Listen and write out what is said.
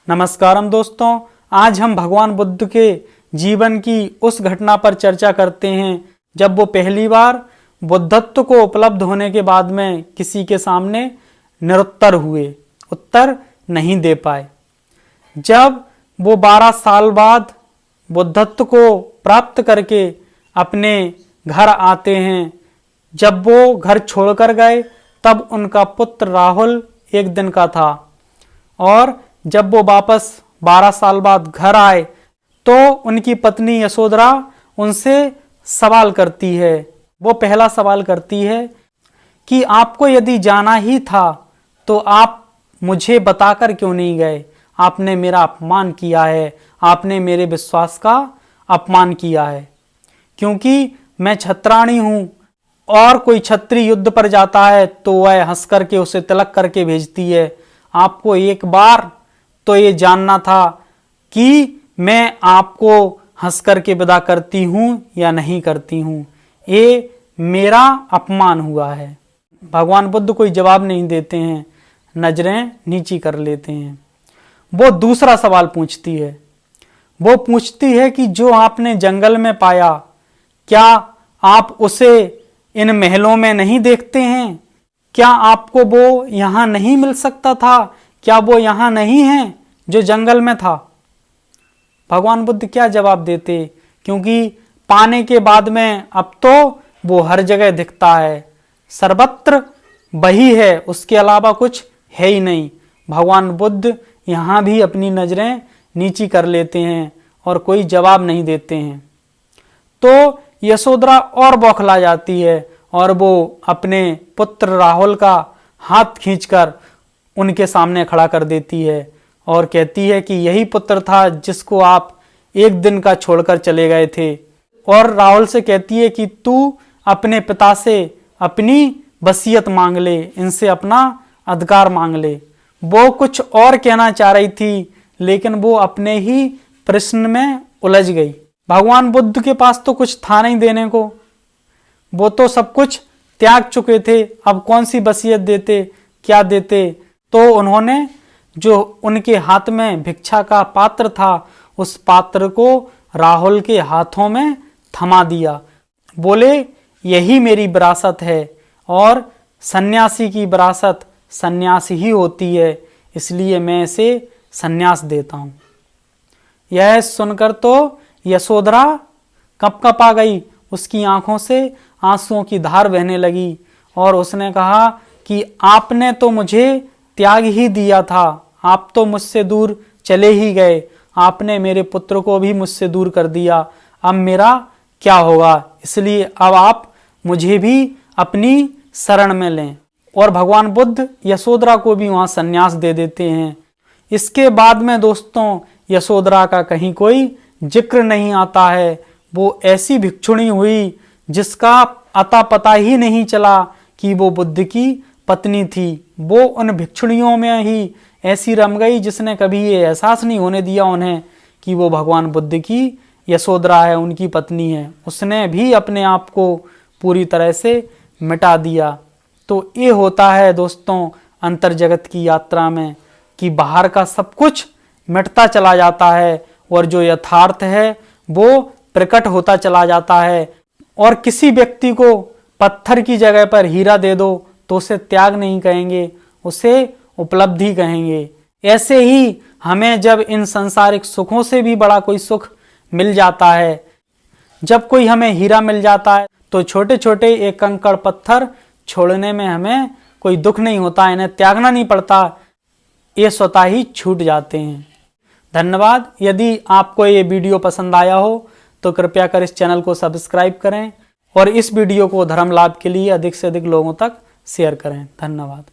नमस्कारम दोस्तों, आज हम भगवान बुद्ध के जीवन की उस घटना पर चर्चा करते हैं जब वो पहली बार बुद्धत्व को उपलब्ध होने के बाद में किसी के सामने निरुत्तर हुए, उत्तर नहीं दे पाए। जब वो 12 साल बाद बुद्धत्व को प्राप्त करके अपने घर आते हैं, जब वो घर छोड़कर गए तब उनका पुत्र राहुल एक दिन का था और जब वो वापस 12 साल बाद घर आए तो उनकी पत्नी यशोधरा उनसे सवाल करती है। वो पहला सवाल करती है कि आपको यदि जाना ही था तो आप मुझे बताकर क्यों नहीं गए? आपने मेरा अपमान किया है, आपने मेरे विश्वास का अपमान किया है। क्योंकि मैं छत्राणी हूं और कोई छत्री युद्ध पर जाता है तो वह हंस करके उसे तिलक करके भेजती है। आपको एक बार तो ये जानना था कि मैं आपको हंस करके विदा करती हूं या नहीं करती हूं। ये मेरा अपमान हुआ है। भगवान बुद्ध कोई जवाब नहीं देते हैं, नजरें नीची कर लेते हैं। वो दूसरा सवाल पूछती है। वो पूछती है कि जो आपने जंगल में पाया, क्या आप उसे इन महलों में नहीं देखते हैं? क्या आपको वो यहां नहीं मिल सकता था? क्या वो यहां नहीं है जो जंगल में था? भगवान बुद्ध क्या जवाब देते? क्योंकि पाने के बाद में अब तो वो हर जगह दिखता है, सर्वत्र वही है, उसके अलावा कुछ है ही नहीं। भगवान बुद्ध यहां भी अपनी नजरें नीची कर लेते हैं और कोई जवाब नहीं देते हैं। तो यशोधरा और बौखला जाती है और वो अपने पुत्र राहुल का हाथ खींचकर उनके सामने खड़ा कर देती है और कहती है कि यही पुत्र था जिसको आप एक दिन का छोड़कर चले गए थे। और राहुल से कहती है कि तू अपने पिता से अपनी वसीयत मांग ले, इनसे अपना अधिकार मांग ले। वो कुछ और कहना चाह रही थी लेकिन वो अपने ही प्रश्न में उलझ गई। भगवान बुद्ध के पास तो कुछ था नहीं देने को, वो तो सब कुछ त्याग चुके थे। अब कौन सी वसीयत देते, क्या देते? तो उन्होंने जो उनके हाथ में भिक्षा का पात्र था उस पात्र को राहुल के हाथों में थमा दिया। बोले यही मेरी विरासत है और सन्यासी की विरासत सन्यास ही होती है, इसलिए मैं इसे सन्यास देता हूं। यह सुनकर तो यशोधरा कपकपा गई, उसकी आंखों से आंसुओं की धार बहने लगी और उसने कहा कि आपने तो मुझे त्याग ही दिया था, आप तो मुझसे दूर चले ही गए, आपने मेरे पुत्र को भी मुझसे दूर कर दिया, अब मेरा क्या होगा? इसलिए अब आप मुझे भी अपनी शरण में लें। और भगवान बुद्ध यशोधरा को भी वहां संन्यास दे देते हैं। इसके बाद में दोस्तों यशोधरा का कहीं कोई जिक्र नहीं आता है। वो ऐसी भिक्षुणी हुई जिसका अता पता ही नहीं चला कि वो बुद्ध की पत्नी थी। वो उन भिक्षुणियों में ही ऐसी रम गई जिसने कभी ये एहसास नहीं होने दिया उन्हें कि वो भगवान बुद्ध की यशोधरा है, उनकी पत्नी है। उसने भी अपने आप को पूरी तरह से मिटा दिया। तो ये होता है दोस्तों अंतर जगत की यात्रा में कि बाहर का सब कुछ मिटता चला जाता है और जो यथार्थ है वो प्रकट होता चला जाता है। और किसी व्यक्ति को पत्थर की जगह पर हीरा दे दो तो उसे त्याग नहीं कहेंगे, उसे उपलब्धि कहेंगे। ऐसे ही हमें जब इन सांसारिक सुखों से भी बड़ा कोई सुख मिल जाता है, जब कोई हमें हीरा मिल जाता है तो छोटे छोटे एक कंकड़ पत्थर छोड़ने में हमें कोई दुख नहीं होता, इन्हें त्यागना नहीं पड़ता, ये स्वतः ही छूट जाते हैं। धन्यवाद। यदि आपको ये वीडियो पसंद आया हो तो कृपया कर इस चैनल को सब्सक्राइब करें और इस वीडियो को धर्म लाभ के लिए अधिक से अधिक लोगों तक शेयर करें। धन्यवाद।